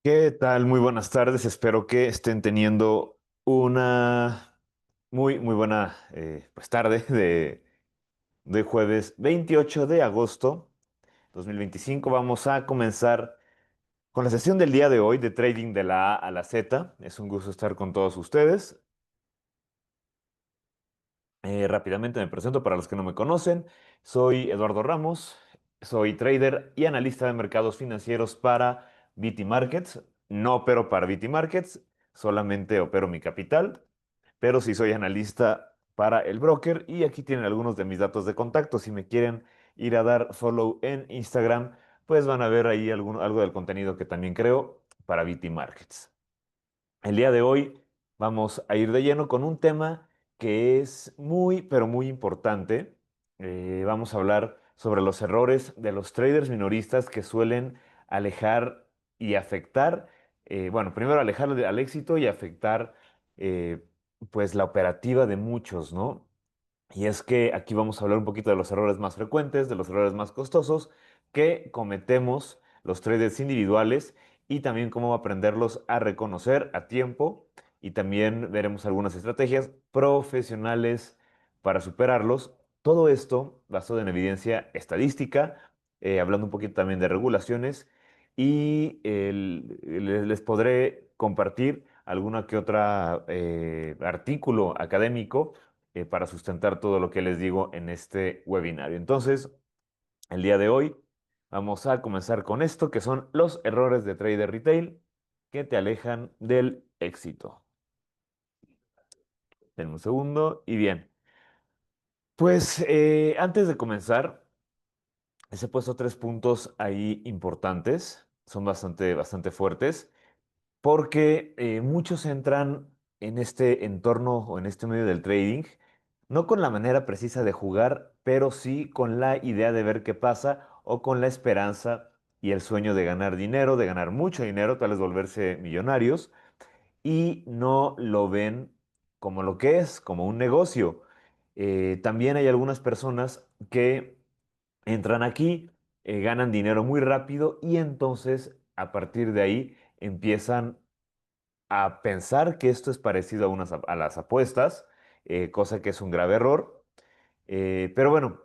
¿Qué tal? Muy buenas tardes. Espero que estén teniendo una muy buena tarde de jueves 28 de agosto 2025. Vamos a comenzar con la sesión del día de hoy de trading de la A a la Z. Es un gusto estar con todos ustedes. Rápidamente me presento para los que no me conocen. Soy Eduardo Ramos, soy trader y analista de mercados financieros para BT Markets. No opero para BT Markets, solamente opero mi capital, pero sí soy analista para el broker y aquí tienen algunos de mis datos de contacto. Si me quieren ir a dar follow en Instagram, pues van a ver ahí algo del contenido que también creo para BT Markets. El día de hoy vamos a ir de lleno con un tema que es pero muy importante. Vamos a hablar sobre los errores de los traders minoristas que suelen alejar y afectar, bueno, primero alejar al éxito y afectar, eh, pues, la operativa de muchos, ¿no? Y es que aquí vamos a hablar un poquito de los errores más frecuentes, de los errores más costosos que cometemos los traders individuales y también cómo aprenderlos a reconocer a tiempo. Y también veremos algunas estrategias profesionales para superarlos. Todo esto basado en evidencia estadística, hablando un poquito también de regulaciones y les podré compartir alguna que otra artículo académico para sustentar todo lo que les digo en este webinario. Entonces, el día de hoy vamos a comenzar con esto, que son los errores de trader retail que te alejan del éxito. En un segundo. Y bien, pues antes de comenzar, les he puesto tres puntos ahí importantes. Son bastante fuertes. Porque muchos entran en este entorno o en este medio del trading, no con la manera precisa de jugar, pero sí con la idea de ver qué pasa o con la esperanza y el sueño de ganar dinero, de ganar mucho dinero, tal vez volverse millonarios, y no lo ven como lo que es, como un negocio. También hay algunas personas que entran aquí, ganan dinero muy rápido y entonces a partir de ahí empiezan a pensar que esto es parecido a las apuestas, cosa que es un grave error. Pero bueno,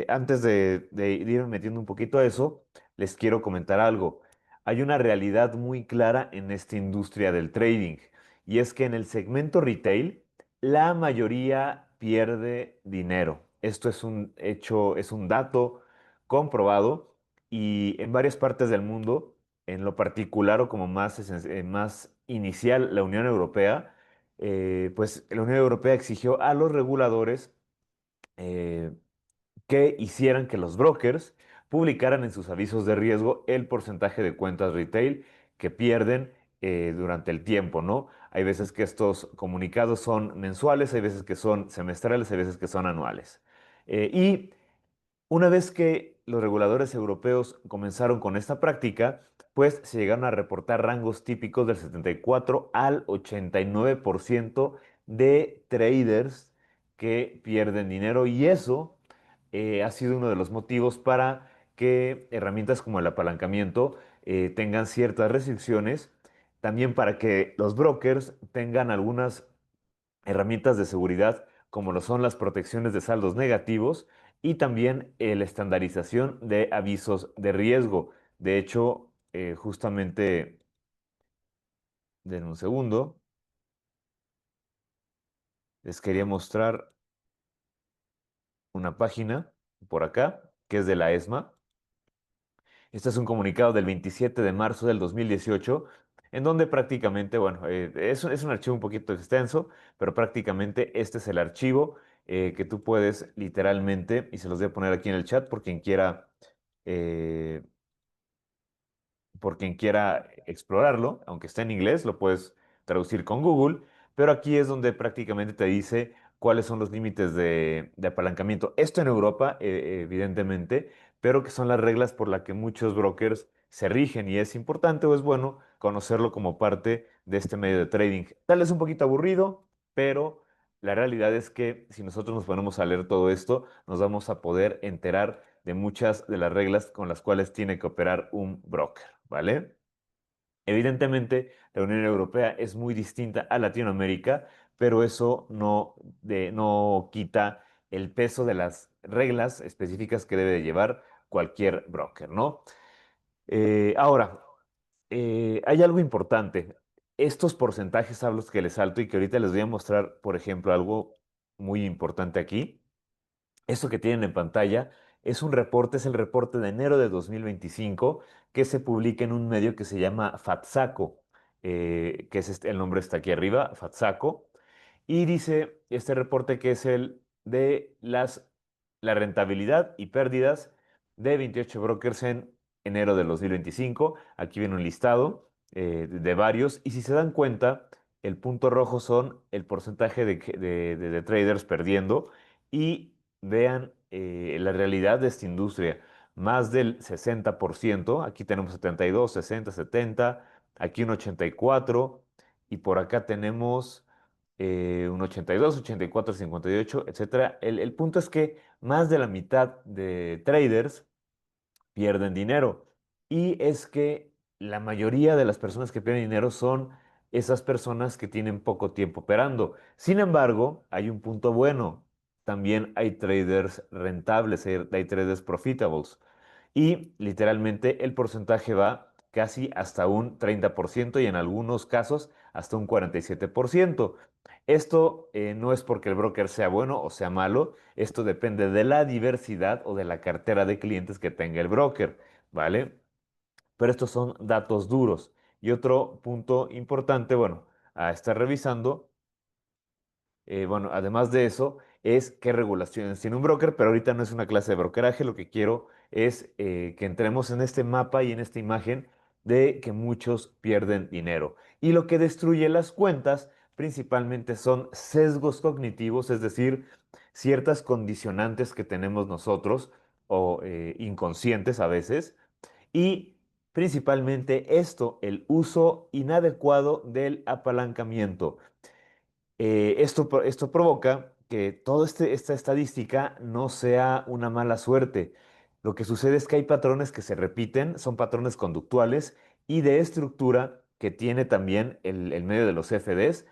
antes de ir metiendo un poquito a eso, les quiero comentar algo. Hay una realidad muy clara en esta industria del trading, y es que en el segmento retail, la mayoría pierde dinero. Esto es un hecho, es un dato comprobado, y en varias partes del mundo, en lo particular o como más inicial, la Unión Europea, pues la Unión Europea exigió a los reguladores eh, que hicieran que los brokers publicaran en sus avisos de riesgo el porcentaje de cuentas retail que pierden durante el tiempo, ¿no? Hay veces que estos comunicados son mensuales, hay veces que son semestrales, hay veces que son anuales. Y una vez que los reguladores europeos comenzaron con esta práctica, pues se llegaron a reportar rangos típicos del 74 al 89% de traders que pierden dinero, y eso ha sido uno de los motivos para que herramientas como el apalancamiento tengan ciertas restricciones, también para que los brokers tengan algunas herramientas de seguridad como lo son las protecciones de saldos negativos y también la estandarización de avisos de riesgo. De hecho, justamente, en un segundo, les quería mostrar una página por acá que es de la ESMA. Este es un comunicado del 27 de marzo del 2018, en donde prácticamente, bueno, es un archivo un poquito extenso, pero prácticamente este es el archivo que tú puedes literalmente, y se los voy a poner aquí en el chat eh, por quien quiera explorarlo, aunque está en inglés, lo puedes traducir con Google, pero aquí es donde prácticamente te dice cuáles son los límites de apalancamiento. Esto en Europa, evidentemente, pero que son las reglas por las que muchos brokers se rigen, y es importante o es bueno conocerlo como parte de este medio de trading. Tal vez un poquito aburrido, pero la realidad es que si nosotros nos ponemos a leer todo esto, nos vamos a poder enterar de muchas de las reglas con las cuales tiene que operar un broker, ¿vale? Evidentemente, la Unión Europea es muy distinta a Latinoamérica, pero eso no quita el peso de las reglas específicas que debe de llevar cualquier broker, ¿no? Ahora, hay algo importante. Estos porcentajes a los que les salto y que ahorita les voy a mostrar, por ejemplo, algo muy importante aquí. Esto que tienen en pantalla es un reporte, es el reporte de enero de 2025 que se publica en un medio que se llama Fatsaco, que es el nombre está aquí arriba, Fatsaco, y dice este reporte que es el de la rentabilidad y pérdidas de 28 brokers en enero del 2025. Aquí viene un listado de varios, y si se dan cuenta, el punto rojo son el porcentaje de traders perdiendo, y vean la realidad de esta industria. Más del 60%, aquí tenemos 72, 60, 70, aquí un 84, y por acá tenemos un 82, 84, 58, etcétera. El punto es que más de la mitad de traders pierden dinero. Y es que la mayoría de las personas que pierden dinero son esas personas que tienen poco tiempo operando. Sin embargo, hay un punto bueno. También hay traders rentables, hay traders profitables. Y literalmente el porcentaje va casi hasta un 30% y en algunos casos hasta un 47%. Esto no es porque el broker sea bueno o sea malo, esto depende de la diversidad o de la cartera de clientes que tenga el broker, ¿vale? Pero estos son datos duros. Y otro punto importante, bueno, a estar revisando, bueno, además de eso, es qué regulaciones tiene un broker, pero ahorita no es una clase de brokeraje, lo que quiero es que entremos en este mapa y en esta imagen de que muchos pierden dinero. Y lo que destruye las cuentas principalmente son sesgos cognitivos, es decir, ciertas condicionantes que tenemos nosotros o inconscientes a veces, y principalmente esto, el uso inadecuado del apalancamiento. Esto provoca que toda esta estadística no sea una mala suerte. Lo que sucede es que hay patrones que se repiten, son patrones conductuales y de estructura que tiene también el medio de los CFDs,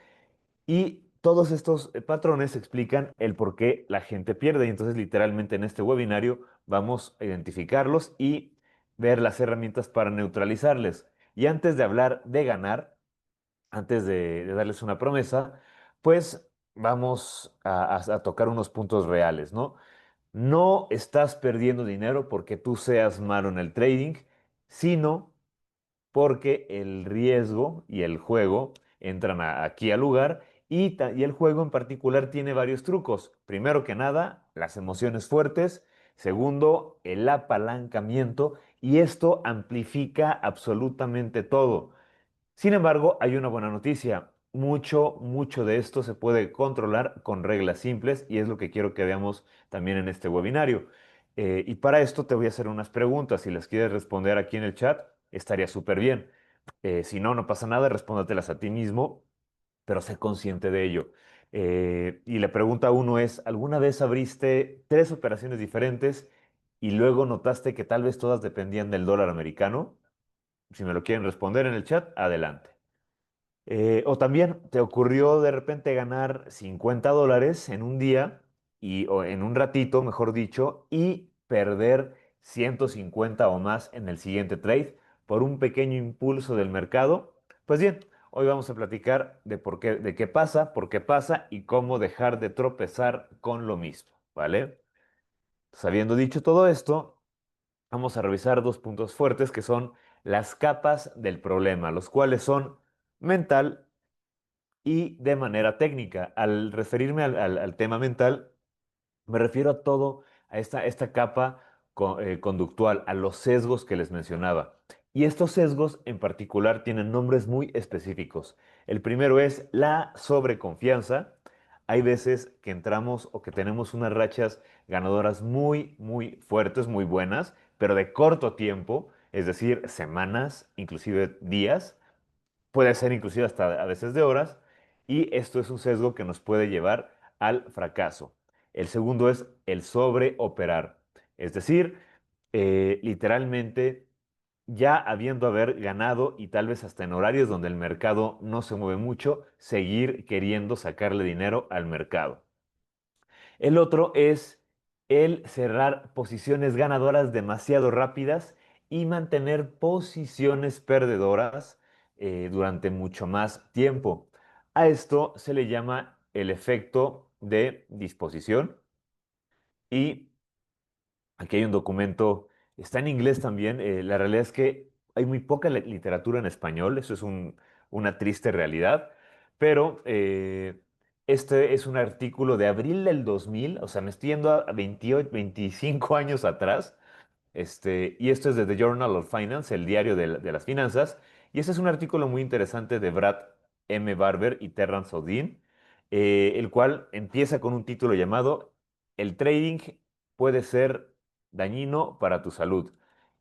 y todos estos patrones explican el por qué la gente pierde. Y entonces, literalmente en este webinario vamos a identificarlos y ver las herramientas para neutralizarles. Y antes de hablar de ganar, antes de darles una promesa, pues vamos a tocar unos puntos reales, ¿no? No estás perdiendo dinero porque tú seas malo en el trading, sino porque el riesgo y el juego entran aquí al lugar, y el juego en particular tiene varios trucos. Primero que nada, las emociones fuertes. Segundo, el apalancamiento, y esto amplifica absolutamente todo. Sin embargo, hay una buena noticia. Mucho de esto se puede controlar con reglas simples, y es lo que quiero que veamos también en este webinario. Y para esto te voy a hacer unas preguntas. Si las quieres responder aquí en el chat, estaría súper bien. Si no, no pasa nada, respóndatelas a ti mismo, pero sé consciente de ello. Y la pregunta uno es, ¿alguna vez abriste tres operaciones diferentes y luego notaste que tal vez todas dependían del dólar americano? Si me lo quieren responder en el chat, adelante. O también te ocurrió de repente ganar $50 en un día, o en un ratito, mejor dicho, y perder 150 o más en el siguiente trade por un pequeño impulso del mercado. Pues bien, hoy vamos a platicar de de qué pasa, por qué pasa y cómo dejar de tropezar con lo mismo, ¿vale? Entonces, habiendo dicho todo esto, vamos a revisar dos puntos fuertes que son las capas del problema, los cuales son mental y de manera técnica. Al referirme al tema mental, me refiero a todo, a esta capa conductual, a los sesgos que les mencionaba. Y estos sesgos en particular tienen nombres muy específicos. El primero es la sobreconfianza. Hay veces que entramos o que tenemos unas rachas ganadoras muy fuertes, muy buenas, pero de corto tiempo, es decir, semanas, inclusive días, puede ser inclusive hasta a veces de horas, y esto es un sesgo que nos puede llevar al fracaso. El segundo es el sobreoperar. Es decir, literalmente ya habiendo haber ganado y tal vez hasta en horarios donde el mercado no se mueve mucho, seguir queriendo sacarle dinero al mercado. El otro es el cerrar posiciones ganadoras demasiado rápidas y mantener posiciones perdedoras durante mucho más tiempo. A esto se le llama el efecto de disposición y aquí hay un documento, está en inglés también. La realidad es que hay muy poca literatura en español, eso es una triste realidad, pero este es un artículo de abril del 2000, o sea, me estoy yendo a 28, 25 años atrás, y esto es de The Journal of Finance, el diario de las finanzas. Y este es un artículo muy interesante de Brad M. Barber y Terrance Odin, el cual empieza con un título llamado El trading puede ser dañino para tu salud.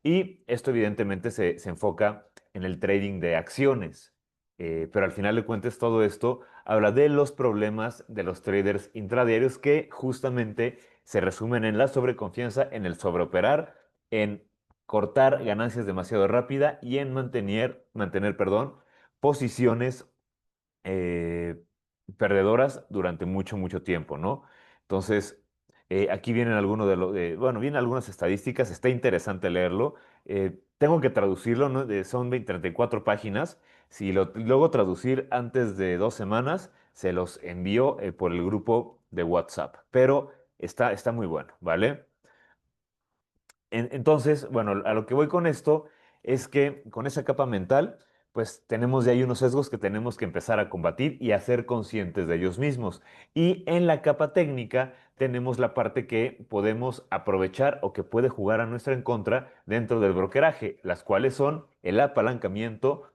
Y esto evidentemente se enfoca en el trading de acciones. Pero al final de cuentas todo esto habla de los problemas de los traders intradiarios que justamente se resumen en la sobreconfianza, en el sobreoperar, en cortar ganancias demasiado rápida y en mantener, posiciones eh, perdedoras durante mucho, mucho tiempo, ¿no? Entonces, aquí vienen algunos bueno, vienen algunas estadísticas, está interesante leerlo. Tengo que traducirlo, ¿no? Son 20, 34 páginas. Si lo luego traducir antes de 2 semanas, se los envío por el grupo de WhatsApp. Pero está muy bueno, ¿vale? Entonces, bueno, a lo que voy con esto es que con esa capa mental, pues tenemos de ahí unos sesgos que tenemos que empezar a combatir y a ser conscientes de ellos mismos. Y en la capa técnica tenemos la parte que podemos aprovechar o que puede jugar a nuestra en contra dentro del brokeraje, las cuales son el apalancamiento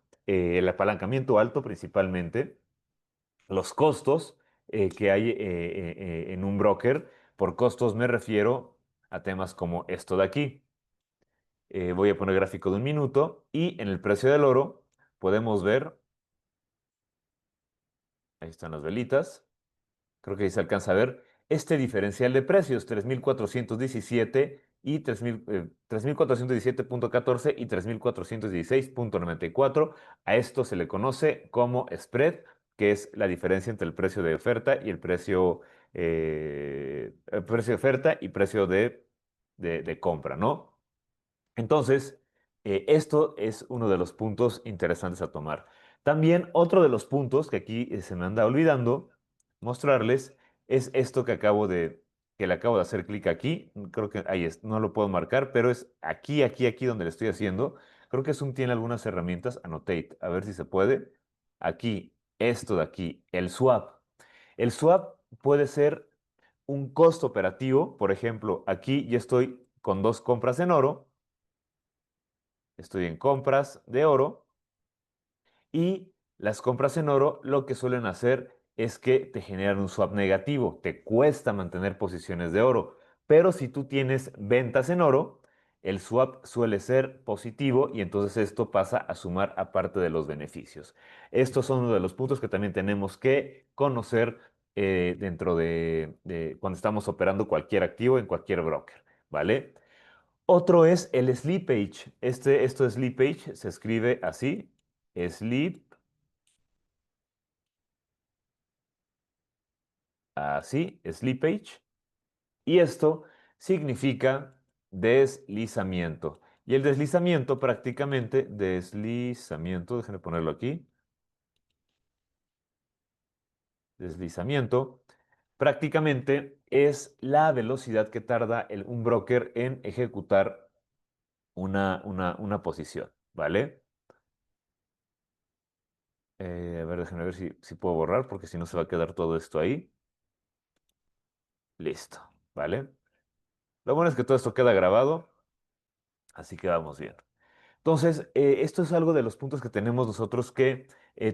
alto principalmente, los costos que hay en un broker. Por costos me refiero a temas como esto de aquí. Voy a poner gráfico de 1 minuto y en el precio del oro podemos ver, ahí están las velitas, creo que ahí se alcanza a ver este diferencial de precios, 3.417 y 3.417.14 y 3.416.94. A esto se le conoce como spread, que es la diferencia entre el precio de oferta y el precio de oferta y precio de compra, ¿no? Entonces, esto es uno de los puntos interesantes a tomar. También otro de los puntos que aquí se me anda olvidando mostrarles es esto que le acabo de hacer clic aquí. Creo que ahí es, no lo puedo marcar, pero es aquí, aquí, aquí donde le estoy haciendo. Creo que tiene algunas herramientas. Annotate, a ver si se puede. Aquí, esto de aquí, el swap. El swap puede ser un costo operativo. Por ejemplo, aquí ya estoy con dos compras en oro. Estoy en compras de oro y las compras en oro lo que suelen hacer es que te generan un swap negativo, te cuesta mantener posiciones de oro, pero si tú tienes ventas en oro, el swap suele ser positivo y entonces esto pasa a sumar aparte de los beneficios. Estos son uno de los puntos que también tenemos que conocer dentro de cuando estamos operando cualquier activo en cualquier broker, ¿vale? Otro es el slippage. Esto es slippage, se escribe así, slip, así, slippage. Y esto significa deslizamiento. Y el deslizamiento prácticamente, déjenme ponerlo aquí, deslizamiento, prácticamente es la velocidad que tarda un broker en ejecutar una posición, ¿vale? A ver, déjenme ver si puedo borrar, porque si no se va a quedar todo esto ahí. Listo, ¿vale? Lo bueno es que todo esto queda grabado, así que vamos bien. Entonces, esto es algo de los puntos que tenemos nosotros que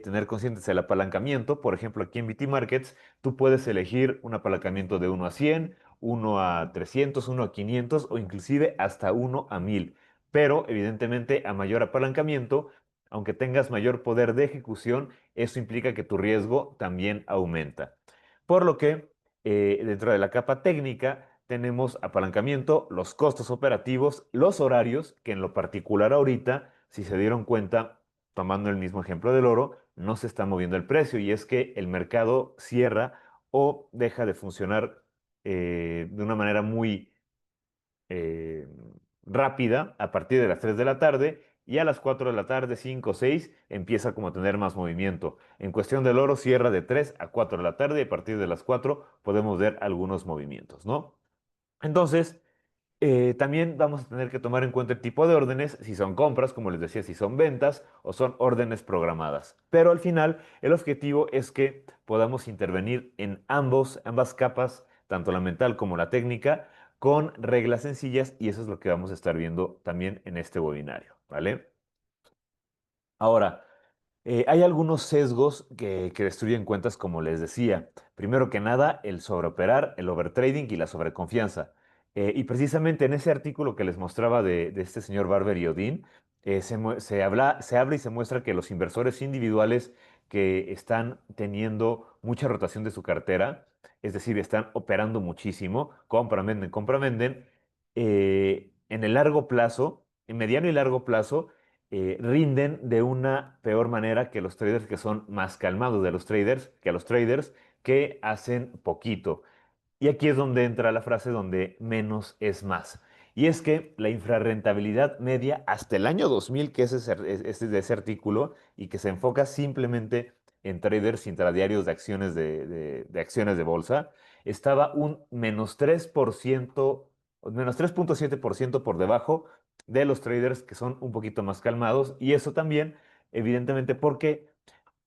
tener conscientes. El apalancamiento, por ejemplo, aquí en BT Markets, tú puedes elegir un apalancamiento de 1 a 100, 1 a 300, 1 a 500 o inclusive hasta 1 a 1000. Pero, evidentemente, a mayor apalancamiento, aunque tengas mayor poder de ejecución, eso implica que tu riesgo también aumenta. Por lo que, dentro de la capa técnica, tenemos apalancamiento, los costos operativos, los horarios, que en lo particular ahorita, si se dieron cuenta, tomando el mismo ejemplo del oro, no se está moviendo el precio y es que el mercado cierra o deja de funcionar de una manera muy eh, rápida a partir de las 3 de la tarde y a las 4 de la tarde, 5 o 6, empieza como a tener más movimiento. En cuestión del oro, cierra de 3 a 4 de la tarde y a partir de las 4 podemos ver algunos movimientos, ¿no? Entonces, también vamos a tener que tomar en cuenta el tipo de órdenes, si son compras, como les decía, si son ventas o son órdenes programadas. Pero al final, el objetivo es que podamos intervenir en ambas capas, tanto la mental como la técnica, con reglas sencillas y eso es lo que vamos a estar viendo también en este webinario, ¿vale? Ahora, hay algunos sesgos que destruyen cuentas, como les decía. Primero que nada, el sobreoperar, el overtrading y la sobreconfianza. Y precisamente en ese artículo que les mostraba de este señor Barber y Odin, se habla y se muestra que los inversores individuales que están teniendo mucha rotación de su cartera, es decir, están operando muchísimo, compra, venden, en el largo plazo, en mediano y largo plazo, rinden de una peor manera que los traders que son más calmados de los traders, que a los traders que hacen poquito. Y aquí es donde entra la frase donde menos es más. Y es que la infrarrentabilidad media hasta el año 2000, que es de ese artículo, y que se enfoca simplemente en traders intradiarios de acciones de acciones de bolsa, estaba un -3%, -3,7% por debajo de los traders que son un poquito más calmados. Y eso también, evidentemente, porque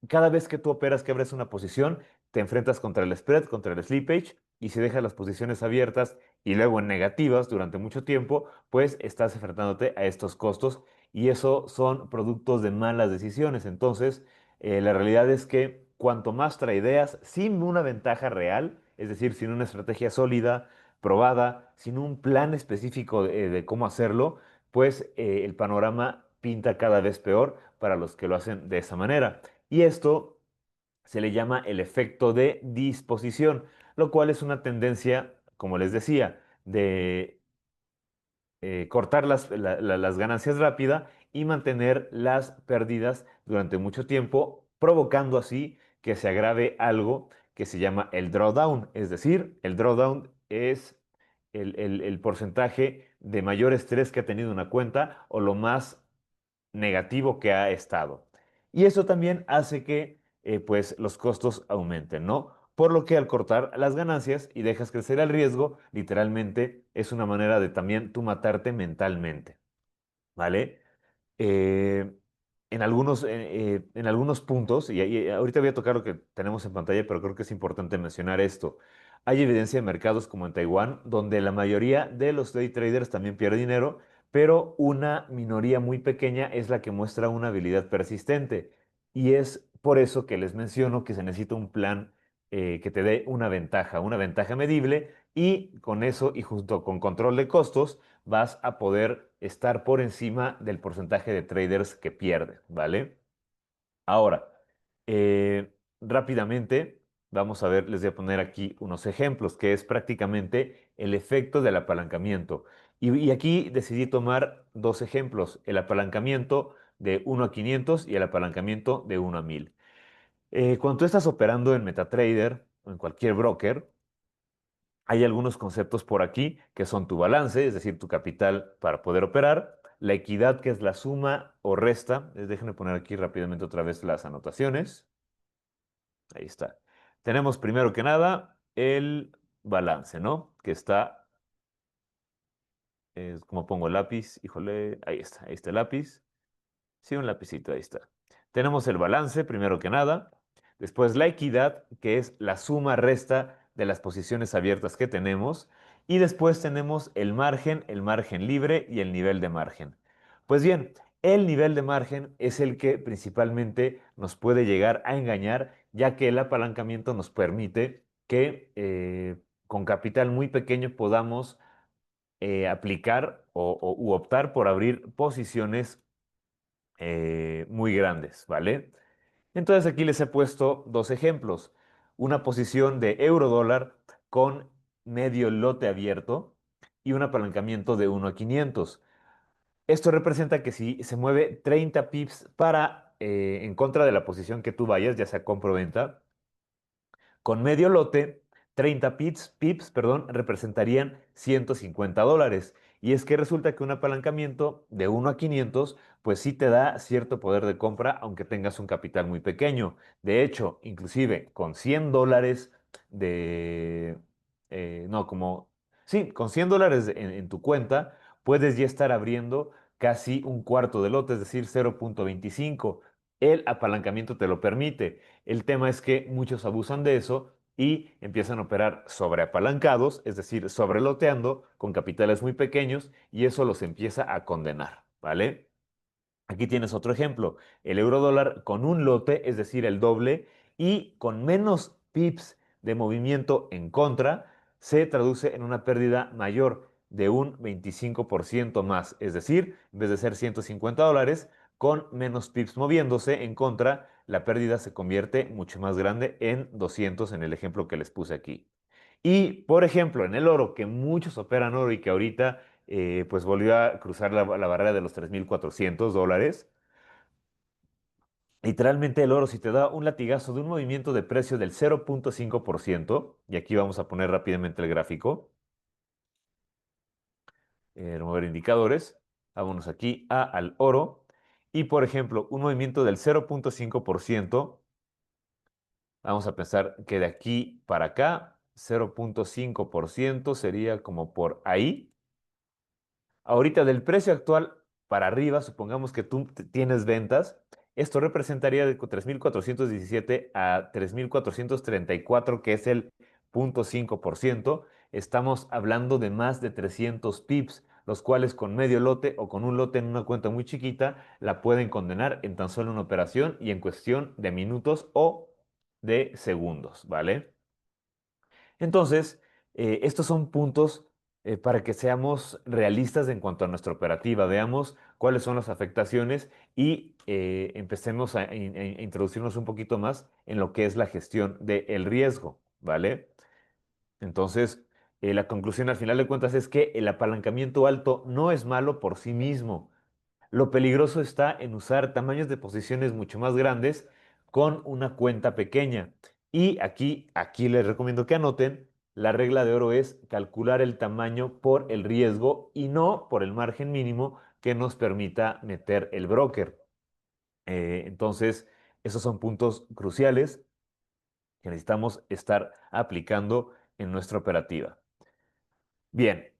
cada vez que tú operas, que abres una posición, te enfrentas contra el spread, contra el slippage, y si dejas las posiciones abiertas y luego en negativas durante mucho tiempo, pues estás enfrentándote a estos costos y eso son productos de malas decisiones. Entonces, la realidad es que cuanto más tradeas sin una ventaja real, es decir, sin una estrategia sólida, probada, sin un plan específico de cómo hacerlo, pues el panorama pinta cada vez peor para los que lo hacen de esa manera. Y esto se le llama el efecto de disposición, lo cual es una tendencia, como les decía, de cortar las ganancias rápida y mantener las pérdidas durante mucho tiempo, provocando así que se agrave algo que se llama el drawdown. Es decir, el drawdown es el porcentaje de mayor estrés que ha tenido una cuenta o lo más negativo que ha estado. Y eso también hace que pues los costos aumenten, ¿no? Por lo que al cortar las ganancias y dejas crecer el riesgo, literalmente es una manera de también tú matarte mentalmente, ¿vale? Eh, en algunos puntos, y ahorita voy a tocar lo que tenemos en pantalla, pero creo que es importante mencionar esto. Hay evidencia de mercados como en Taiwán, donde la mayoría de los day traders también pierde dinero, pero una minoría muy pequeña es la que muestra una habilidad persistente. Y es por eso que les menciono que se necesita un plan que te dé una ventaja medible, y con eso y junto con control de costos vas a poder estar por encima del porcentaje de traders que pierden, ¿vale? Ahora, rápidamente, vamos a ver, les voy a poner aquí unos ejemplos, que es prácticamente el efecto del apalancamiento. Y aquí decidí tomar dos ejemplos, el apalancamiento de 1 a 500 y el apalancamiento de 1 a 1000. Cuando tú estás operando en MetaTrader o en cualquier broker, hay algunos conceptos por aquí que son tu balance, es decir, tu capital para poder operar, la equidad, que es la suma o resta. Déjenme poner aquí rápidamente otra vez las anotaciones. Ahí está. Tenemos primero que nada el balance, ¿no? Que está, como pongo el lápiz, híjole, ahí está el lápiz. Sí, un lapicito, ahí está. Tenemos el balance, primero que nada. Después la equidad, que es la suma resta de las posiciones abiertas que tenemos. Y después tenemos el margen libre y el nivel de margen. Pues bien, el nivel de margen es el que principalmente nos puede llegar a engañar, ya que el apalancamiento nos permite que con capital muy pequeño podamos aplicar u optar por abrir posiciones muy grandes, ¿vale? Entonces aquí les he puesto dos ejemplos. Una posición de euro dólar con medio lote abierto y un apalancamiento de 1 a 500. Esto representa que si se mueve 30 pips en contra de la posición que tú vayas, ya sea compra o venta, con medio lote, 30 pips, perdón, representarían $150. Y es que resulta que un apalancamiento de 1 a 500, pues sí te da cierto poder de compra, aunque tengas un capital muy pequeño. De hecho, inclusive con $100 de... no, sí, con $100 en tu cuenta, puedes ya estar abriendo casi un cuarto de lote, es decir, 0,25. El apalancamiento te lo permite. El tema es que muchos abusan de eso y empiezan a operar sobreapalancados, es decir, sobreloteando con capitales muy pequeños y eso los empieza a condenar, ¿vale? Aquí tienes otro ejemplo, el euro dólar con un lote, es decir, el doble, y con menos pips de movimiento en contra, se traduce en una pérdida mayor de un 25% más, es decir, en vez de ser $150, con menos pips moviéndose en contra, la pérdida se convierte mucho más grande en 200 en el ejemplo que les puse aquí. Y, por ejemplo, en el oro, que muchos operan oro y que ahorita pues volvió a cruzar la barrera de los $3,400. Literalmente el oro, si te da un latigazo de un movimiento de precio del 0,5%, y aquí vamos a poner rápidamente el gráfico, remover indicadores, vámonos aquí al oro, y por ejemplo, un movimiento del 0,5%, vamos a pensar que de aquí para acá, 0,5% sería como por ahí. Ahorita del precio actual para arriba, supongamos que tú tienes ventas, esto representaría de 3,417 a 3,434, que es el 0,5%. Estamos hablando de más de 300 pips, los cuales con medio lote o con un lote en una cuenta muy chiquita la pueden condenar en tan solo una operación y en cuestión de minutos o de segundos, ¿vale? Entonces, estos son puntos para que seamos realistas en cuanto a nuestra operativa, veamos cuáles son las afectaciones y empecemos a introducirnos un poquito más en lo que es la gestión del riesgo, ¿vale? Entonces, la conclusión al final de cuentas es que el apalancamiento alto no es malo por sí mismo. Lo peligroso está en usar tamaños de posiciones mucho más grandes con una cuenta pequeña. Y aquí les recomiendo que anoten, la regla de oro es calcular el tamaño por el riesgo y no por el margen mínimo que nos permita meter el broker. Entonces, esos son puntos cruciales que necesitamos estar aplicando en nuestra operativa. Bien,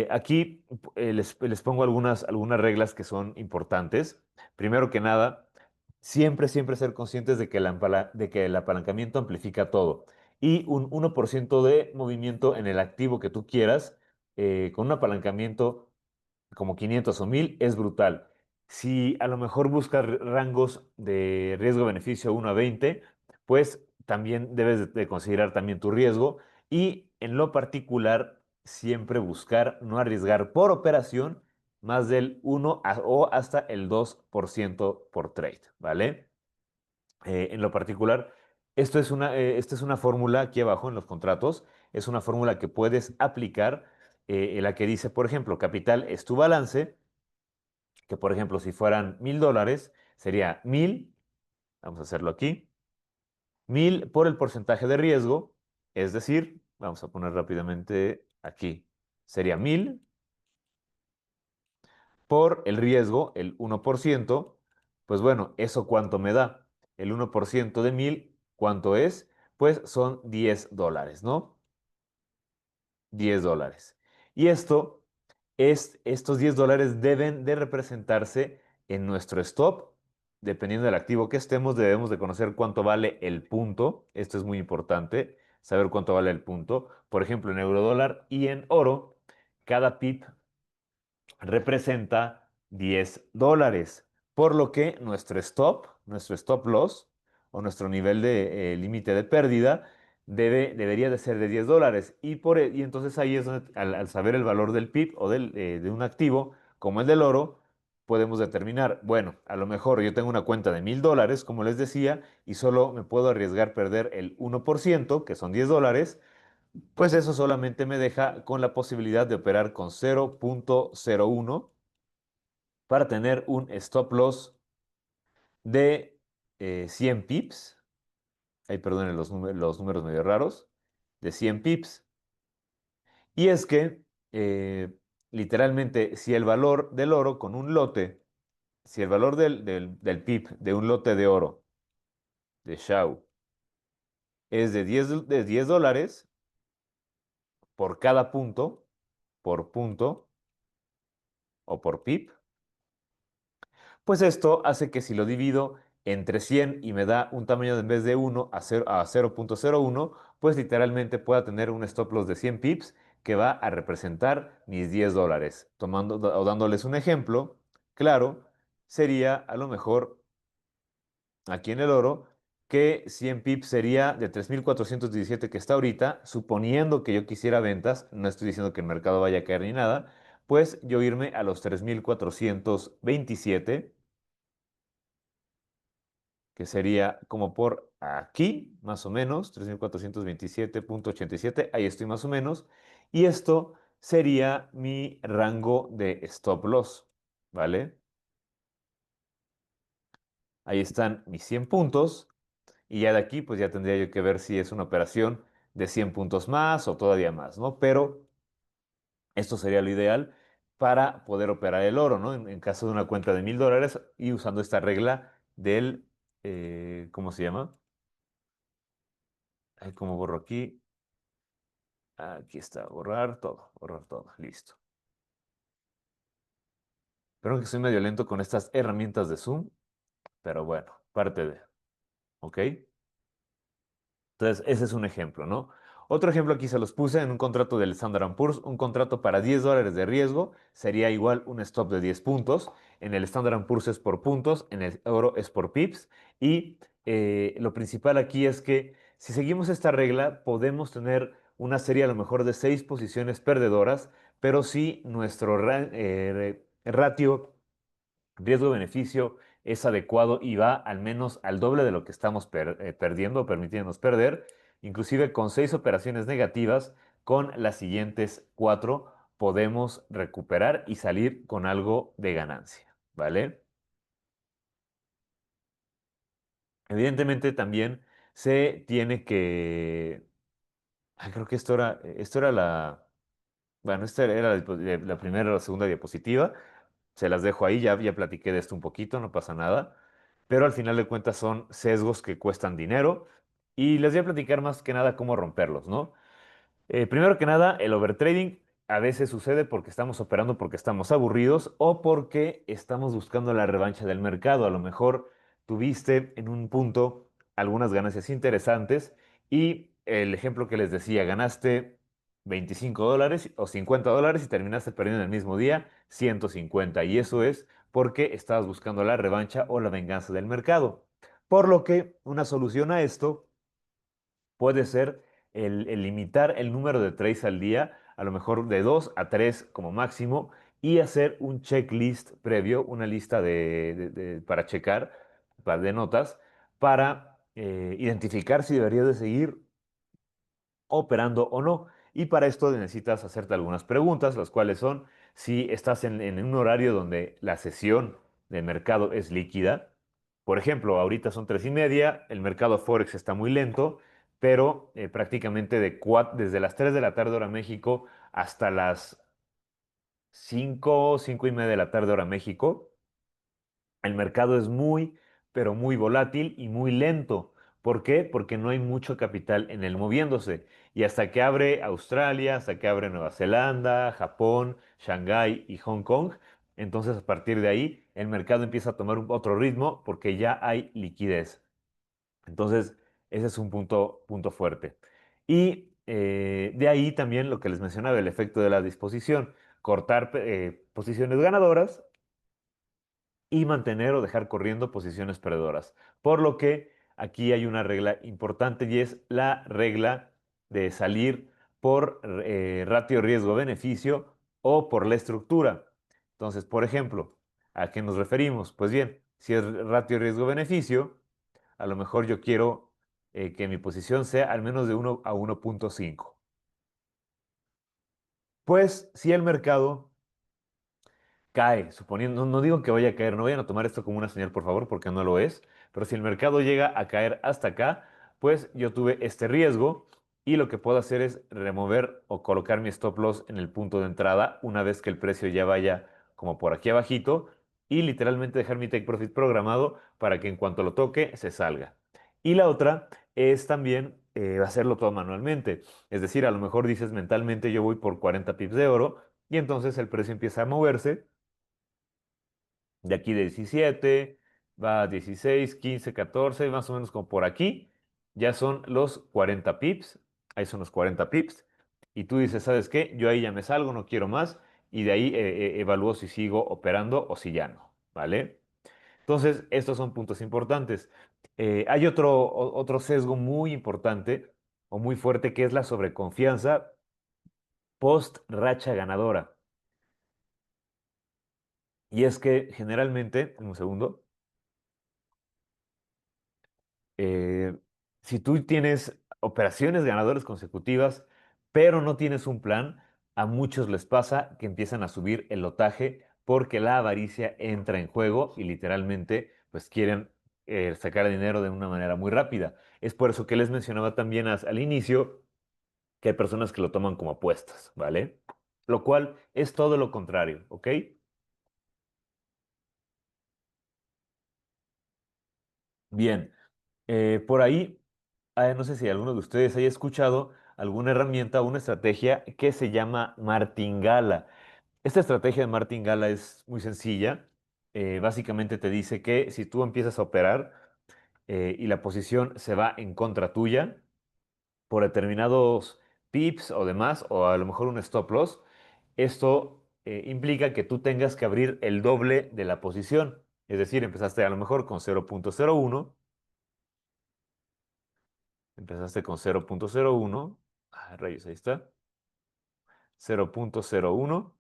aquí les pongo algunas reglas que son importantes. Primero que nada, siempre ser conscientes de que el apalancamiento amplifica todo. Y un 1% de movimiento en el activo que tú quieras, con un apalancamiento como 500 o 1000 es brutal. Si a lo mejor buscas rangos de riesgo-beneficio 1 a 20, pues también debes de considerar también tu riesgo y en lo particular siempre buscar no arriesgar por operación más del o hasta el 2% por trade, ¿vale? En lo particular, esta es una fórmula aquí abajo en los contratos, es una fórmula que puedes aplicar, en la que dice, por ejemplo, capital es tu balance, que por ejemplo, si fueran $1,000, sería 1,000, vamos a hacerlo aquí, 1,000 por el porcentaje de riesgo, es decir, vamos a poner rápidamente aquí, sería 1,000 por el riesgo, el 1%. Pues bueno, ¿eso cuánto me da? El 1% de 1,000, ¿cuánto es? Pues son $10, ¿no? $10. Y estos $10 deben de representarse en nuestro stop. Dependiendo del activo que estemos, debemos de conocer cuánto vale el punto. Esto es muy importante, saber cuánto vale el punto. Por ejemplo, en euro dólar y en oro, cada pip representa $10, por lo que nuestro stop loss o nuestro nivel de límite de pérdida debería de ser de $10. Y entonces ahí es donde, al saber el valor del PIB o de un activo, como el del oro, podemos determinar, bueno, a lo mejor yo tengo una cuenta de $1,000, como les decía, y solo me puedo arriesgar perder el 1%, que son $10. Pues eso solamente me deja con la posibilidad de operar con 0.01 para tener un stop loss de 100 pips. Ahí perdonen los números medio raros, de 100 pips. Y es que, literalmente, si el valor del oro con un lote, si el valor del pip de un lote de oro de Shao es de 10 dólares por cada punto, por punto o por pip, pues esto hace que si lo divido entre 100 y me da un tamaño de en vez de 1 a 0.01, pues literalmente pueda tener un stop loss de 100 pips que va a representar mis 10 dólares. Tomando o dándoles un ejemplo, claro, sería a lo mejor aquí en el oro que 100 pips sería de 3.417 que está ahorita, suponiendo que yo quisiera ventas, no estoy diciendo que el mercado vaya a caer ni nada, pues yo irme a los 3.427 que sería como por aquí, más o menos, 3.427.87, ahí estoy más o menos, y esto sería mi rango de stop loss, ¿vale? Ahí están mis 100 puntos, y ya de aquí, pues ya tendría yo que ver si es una operación de 100 puntos más o todavía más, ¿no? Pero esto sería lo ideal para poder operar el oro, ¿no? En caso de una cuenta de 1.000 dólares y usando esta regla del, ¿cómo se llama? Ay, ¿cómo borro aquí? Aquí está, borrar todo, listo. Creo que soy medio lento con estas herramientas de Zoom, pero bueno, parte de, ¿ok? Entonces, ese es un ejemplo, ¿no? Otro ejemplo aquí se los puse en un contrato del Standard Poor's, un contrato para 10 dólares de riesgo sería igual un stop de 10 puntos. En el Standard Poor's es por puntos, en el euro es por pips. Y lo principal aquí es que si seguimos esta regla, podemos tener una serie a lo mejor de 6 posiciones perdedoras, pero si nuestro ratio riesgo-beneficio es adecuado y va al menos al doble de lo que estamos perdiendo o permitiéndonos perder, inclusive con 6 operaciones negativas, con las siguientes 4 podemos recuperar y salir con algo de ganancia, ¿vale? Evidentemente también se tiene que... creo que esto era bueno, esta era la primera o la segunda diapositiva. Se las dejo ahí, ya platiqué de esto un poquito, no pasa nada. Pero al final de cuentas son sesgos que cuestan dinero y les voy a platicar más que nada cómo romperlos, ¿no? Primero que nada, el overtrading a veces sucede porque estamos operando porque estamos aburridos o porque estamos buscando la revancha del mercado. A lo mejor tuviste en un punto algunas ganancias interesantes y el ejemplo que les decía, ganaste 25 dólares o 50 dólares y terminaste perdiendo en el mismo día 150. Y eso es porque estabas buscando la revancha o la venganza del mercado. Por lo que una solución a esto puede ser el limitar el número de trades al día, a lo mejor de 2 a 3 como máximo, y hacer un checklist previo, una lista para checar, de notas, para identificar si deberías de seguir operando o no. Y para esto necesitas hacerte algunas preguntas, las cuales son si estás en un horario donde la sesión de mercado es líquida. Por ejemplo, ahorita son 3:30, el mercado Forex está muy lento, pero prácticamente desde las 3 de la tarde hora México hasta las 5:30 de la tarde hora México, el mercado es muy, pero muy volátil y muy lento. ¿Por qué? Porque no hay mucho capital en él moviéndose. Y hasta que abre Australia, hasta que abre Nueva Zelanda, Japón, Shanghái y Hong Kong, entonces a partir de ahí el mercado empieza a tomar otro ritmo porque ya hay liquidez. Entonces, ese es un punto fuerte. Y de ahí también lo que les mencionaba, el efecto de la disposición. Cortar posiciones ganadoras y mantener o dejar corriendo posiciones perdedoras. Por lo que aquí hay una regla importante y es la regla de salir por ratio riesgo-beneficio o por la estructura. Entonces, por ejemplo, ¿a qué nos referimos? Pues bien, si es ratio riesgo-beneficio, a lo mejor yo quiero que mi posición sea al menos de 1 a 1.5. Pues si el mercado cae, suponiendo, no digo que vaya a caer, no vayan a tomar esto como una señal, por favor, porque no lo es, pero si el mercado llega a caer hasta acá, pues yo tuve este riesgo y lo que puedo hacer es remover o colocar mi stop loss en el punto de entrada una vez que el precio ya vaya como por aquí abajito y literalmente dejar mi take profit programado para que en cuanto lo toque se salga. Y la otra es también hacerlo todo manualmente. Es decir, a lo mejor dices mentalmente yo voy por 40 pips de oro y entonces el precio empieza a moverse de aquí de 17, va a 16, 15, 14, más o menos como por aquí. Ya son los 40 pips. Ahí son los 40 pips. Y tú dices, ¿sabes qué? Yo ahí ya me salgo, no quiero más. Y de ahí evalúo si sigo operando o si ya no. ¿Vale? Entonces, estos son puntos importantes. Hay otro sesgo muy importante o muy fuerte que es la sobreconfianza post racha ganadora. Y es que generalmente, un segundo, eh, si tú tienes operaciones ganadoras consecutivas, pero no tienes un plan, a muchos les pasa que empiezan a subir el lotaje porque la avaricia entra en juego y literalmente pues quieren sacar dinero de una manera muy rápida. Es por eso que les mencionaba también al inicio que hay personas que lo toman como apuestas, ¿vale? Lo cual es todo lo contrario, ¿ok? Bien, por ahí, no sé si alguno de ustedes haya escuchado alguna herramienta o una estrategia que se llama martingala. Esta estrategia de martingala es muy sencilla. Básicamente te dice que si tú empiezas a operar y la posición se va en contra tuya por determinados pips o demás, o a lo mejor un stop loss, esto implica que tú tengas que abrir el doble de la posición. Es decir, empezaste a lo mejor con 0.01. Empezaste con 0.01. Rayos, ahí está. 0.01.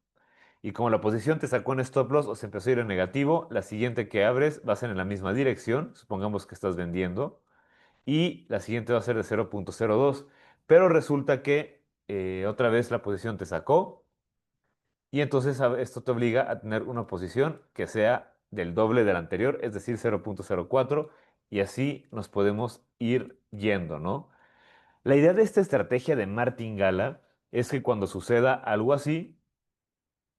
Y como la posición te sacó en stop loss o se empezó a ir en negativo, la siguiente que abres va a ser en la misma dirección. Supongamos que estás vendiendo. Y la siguiente va a ser de 0.02. Pero resulta que otra vez la posición te sacó. Y entonces esto te obliga a tener una posición que sea del doble de la anterior, es decir, 0.04. Y así nos podemos ir yendo, ¿no? La idea de esta estrategia de martingala es que cuando suceda algo así,